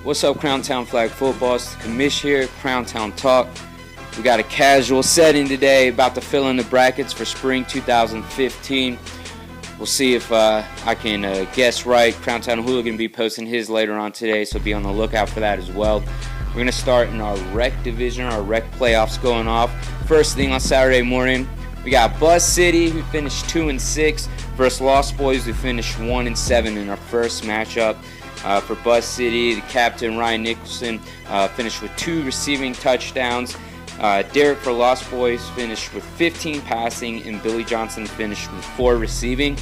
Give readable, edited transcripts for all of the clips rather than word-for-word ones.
What's up, Crown Town Flag Football? It's the Commish here, Crown Town Talk. We got a casual setting today, about to fill in the brackets for spring 2015. We'll see if I can guess right. Crown Town Hooligan will be posting his later on today, so be on the lookout for that as well. We're going to start in our rec division, our rec playoffs going off. First thing on Saturday morning, we got Buzz City, who finished 2-6, versus Lost Boys, who finished 1-7 in our first matchup. For Buzz City, the captain, Ryan Nicholson, finished with 2 receiving touchdowns. Derek for Lost Boys finished with 15 passing, and Billy Johnson finished with 4 receiving.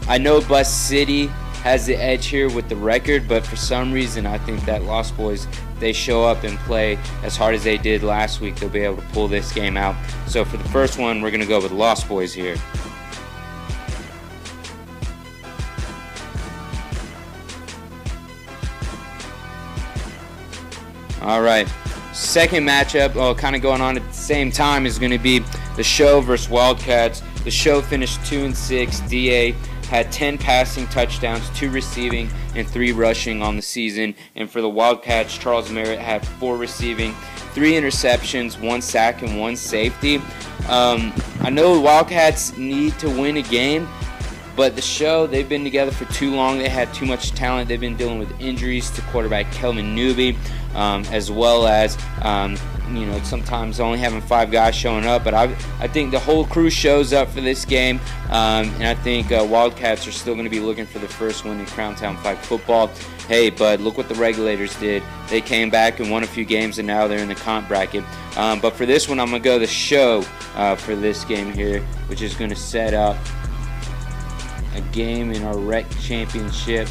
I know Buzz City has the edge here with the record, but for some reason I think that Lost Boys, they show up and play as hard as they did last week, they'll be able to pull this game out. So for the first one, we're going to go with Lost Boys here. All right, second matchup, kind of going on at the same time, is going to be the Show versus Wildcats. The Show finished 2-6. DA had 10 passing touchdowns, 2 receiving, and 3 rushing on the season. And for the Wildcats, Charles Merritt had 4 receiving, 3 interceptions, 1 sack, and 1 safety. I know the Wildcats need to win a game, but the Show, they've been together for too long. They had too much talent. They've been dealing with injuries to quarterback Kelvin Newby, as well as sometimes only having 5 guys showing up. But I think the whole crew shows up for this game, and I think Wildcats are still going to be looking for the first win in Crown Town Flag Football. Hey, but look what the Regulators did. They came back and won a few games, and now they're in the comp bracket. But for this one, I'm going to go the Show for this game here, which is going to set up a game in our rec championship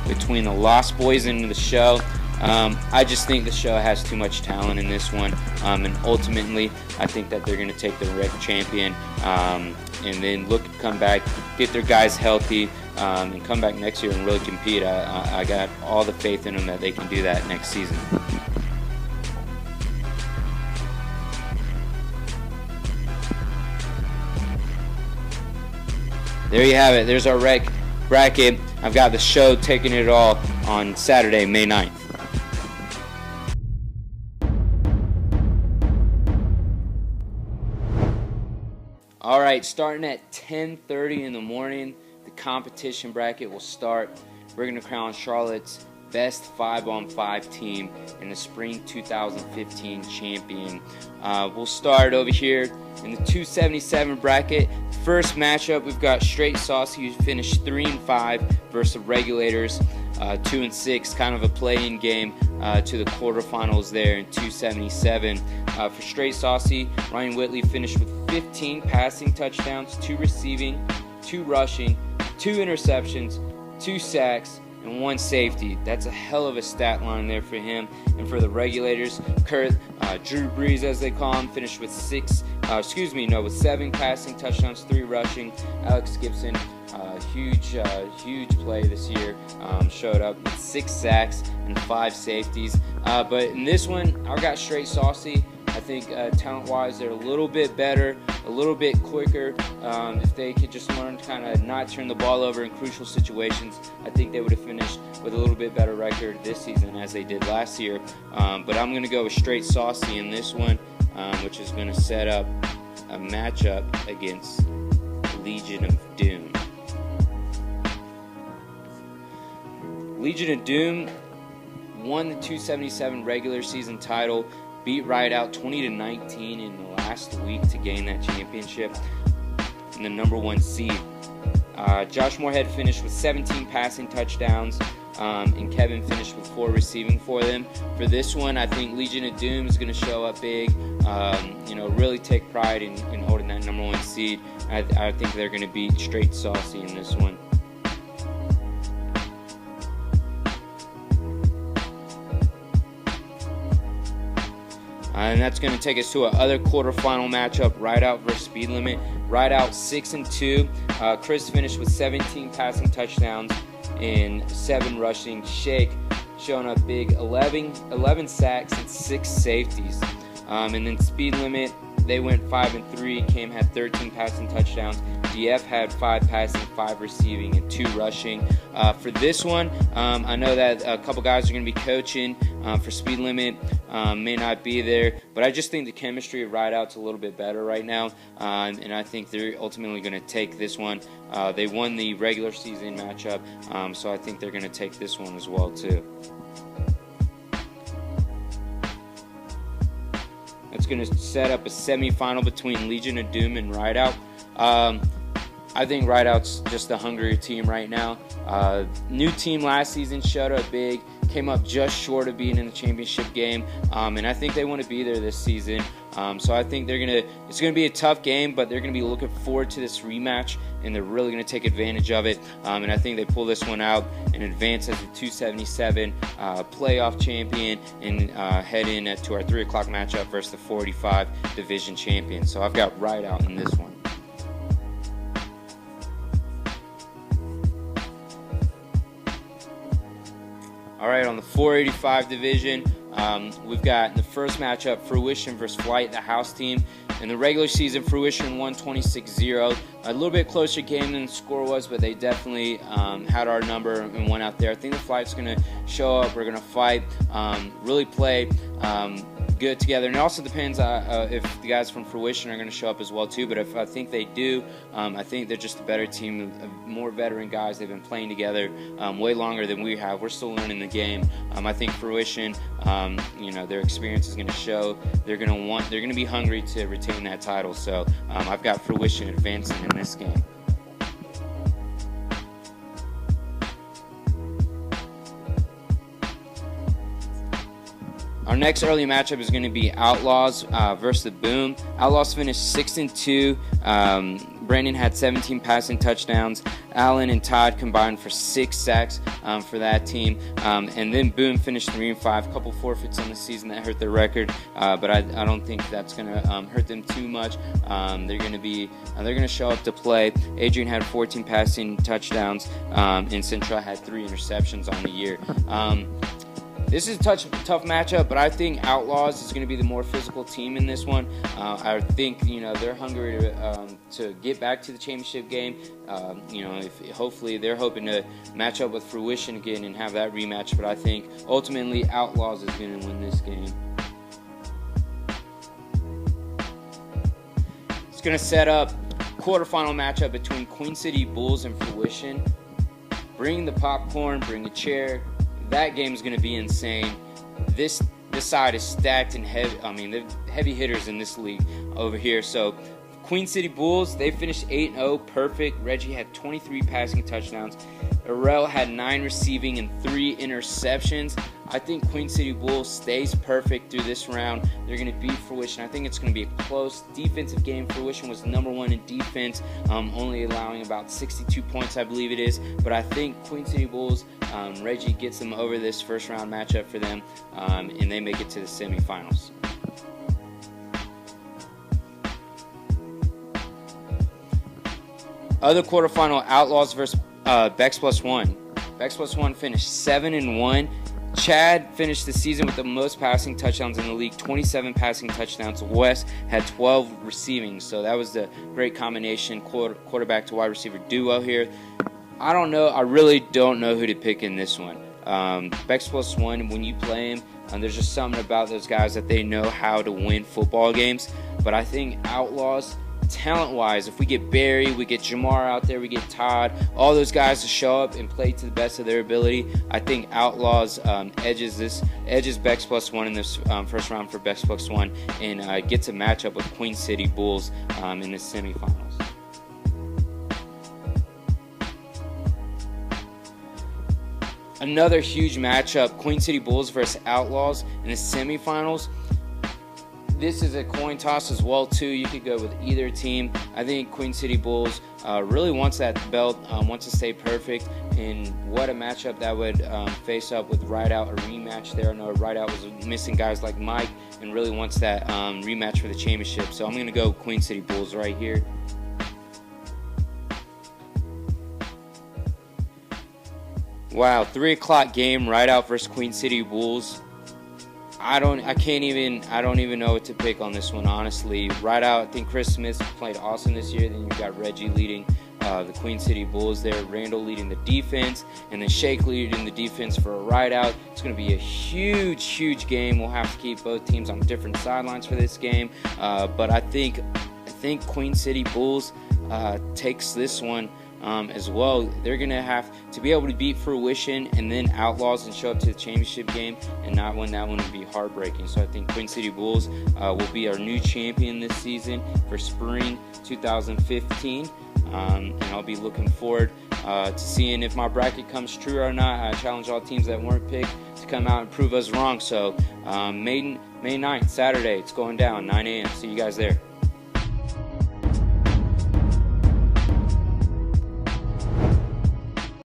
between the Lost Boys and the Show. I just think the Show has too much talent in this one, and ultimately I think that they're going to take the rec champion, and then look to come back, get their guys healthy, and come back next year and really compete. I got all the faith in them that they can do that next season. There you have it. There's our rec bracket. I've got the Show taking it all on Saturday, May 9th. All right, starting at 10:30 in the morning, the competition bracket will start. We're going to crown Charlotte's best 5-on-5 team and the spring 2015 champion. We'll start over here in the 277 bracket. First matchup, we've got Straight Saucy, who finished 3-5, versus the Regulators, 2-6, kind of a play-in game to the quarterfinals there in 277. For Straight Saucy, Ryan Whitley finished with 15 passing touchdowns, 2 receiving, 2 rushing, 2 interceptions, 2 sacks, and 1 safety. That's a hell of a stat line there for him. And for the Regulators, Drew Brees, as they call him, finished with 7 passing touchdowns, 3 rushing. Alex Gibson, huge play this year, showed up with 6 sacks and 5 safeties. But in this one, I got Straight Saucy. I think talent-wise, they're a little bit better, a little bit quicker. If they could just learn to kind of not turn the ball over in crucial situations, I think they would have finished with a little bit better record this season as they did last year. But I'm going to go with Straight Saucy in this one, which is going to set up a matchup against Legion of Doom. Legion of Doom won the 277 regular season title, beat Rideout 20-19 in the last week to gain that championship and the #1 seed. Josh Moorhead finished with 17 passing touchdowns, and Kevin finished with 4 receiving for them. For this one, I think Legion of Doom is going to show up big, really take pride in holding that #1 seed. I think they're going to beat Straight Saucy in this one. And that's going to take us to our other quarterfinal matchup, Rideout versus Speed Limit. Rideout 6-2. Chris finished with 17 passing touchdowns and 7 rushing. Shake showing up big, 11 sacks and 6 safeties. And then Speed Limit, they went 5-3. Cam had 13 passing touchdowns. BF had 5 passing, 5 receiving, and 2 rushing. For this one, I know that a couple guys are going to be coaching for speed limit, may not be there, but I just think the chemistry of Rideout's a little bit better right now, and I think they're ultimately going to take this one. They won the regular season matchup, so I think they're going to take this one as well too. It's going to set up a semifinal between Legion of Doom and Rideout. I think Rideout's just the hungrier team right now. New team last season, showed up big, came up just short of being in the championship game, and I think they want to be there this season. So I think it's going to be a tough game, but they're going to be looking forward to this rematch, and they're really going to take advantage of it. And I think they pull this one out and advance as the 277 playoff champion, and head in to our 3 o'clock matchup versus the 45 division champion. So I've got Rideout in this one. All right, on the 485 division, we've got in the first matchup Fruition versus Flight, the house team. In the regular season, Fruition won 26-0. A little bit closer game than the score was, but they definitely had our number and went out there. I think the Flight's going to show up. We're going to fight, really play good together. And it also depends if the guys from Fruition are going to show up as well too. But if I think they do, I think they're just a better team, more veteran guys. They've been playing together way longer than we have. We're still learning the game. I think Fruition, their experience is going to show. They're going to be hungry to retain that title. So I've got Fruition advancing in this game. Our next early matchup is going to be Outlaws versus the Boom. Outlaws finished 6-2. Brandon had 17 passing touchdowns. Allen and Todd combined for 6 sacks for that team. And then Boom finished 3-5. A couple forfeits on the season that hurt their record, but I don't think that's going to hurt them too much. They're going to show up to play. Adrian had 14 passing touchdowns, and Central had 3 interceptions on the year. This is a tough matchup, but I think Outlaws is going to be the more physical team in this one. I think they're hungry to get back to the championship game. Hopefully they're hoping to match up with Fruition again and have that rematch. But I think ultimately Outlaws is going to win this game. It's going to set up quarterfinal matchup between Queen City Bulls and Fruition. Bring the popcorn, bring a chair. That game is going to be insane. This side is stacked and heavy. I mean, the heavy hitters in this league over here. So, Queen City Bulls, they finished 8-0, perfect. Reggie had 23 passing touchdowns. Arel had 9 receiving and 3 interceptions. I think Queen City Bulls stays perfect through this round. They're going to beat Fruition. I think it's going to be a close defensive game. Fruition was #1 in defense, only allowing about 62 points, I believe it is. But I think Queen City Bulls, Reggie gets them over this first round matchup for them, and they make it to the semifinals. Other quarterfinal, Outlaws versus Bex Plus One. Bex Plus One finished 7-1. Chad finished the season with the most passing touchdowns in the league, 27 passing touchdowns. Wes had 12 receiving, so that was the great combination, quarterback to wide receiver duo here. I don't know. I really don't know who to pick in this one. Bex Plus One, when you play him, there's just something about those guys that they know how to win football games. But I think Outlaws, talent-wise, if we get Barry, we get Jamar out there, we get Todd, all those guys to show up and play to the best of their ability, I think Outlaws edges Bex Plus One in this first round for Bex Plus One, and gets a matchup with Queen City Bulls in the semifinals. Another huge matchup, Queen City Bulls versus Outlaws in the semifinals. This is a coin toss as well too. You could go with either team. I think Queen City Bulls really wants that belt, wants to stay perfect. And what a matchup that would face up with Rideout, a rematch there. I know Rideout was missing guys like Mike and really wants that rematch for the championship. So I'm going to go Queen City Bulls right here. Wow, 3 o'clock game, Rideout versus Queen City Bulls. I don't even know what to pick on this one, honestly. Right out, I think Chris Smith played awesome this year. Then you've got Reggie leading the Queen City Bulls there, Randall leading the defense, and then Shake leading the defense for a ride out. It's going to be a huge game. We'll have to keep both teams on different sidelines for this game, but I think Queen City Bulls takes this one as well. They're going to have to be able to beat Fruition and then Outlaws and show up to the championship game and not win that one would be heartbreaking. So I think Queen City Bulls will be our new champion this season for spring 2015. And I'll be looking forward to seeing if my bracket comes true or not. I challenge all teams that weren't picked to come out and prove us wrong. So May 9th, Saturday, it's going down, 9 a.m. See you guys there.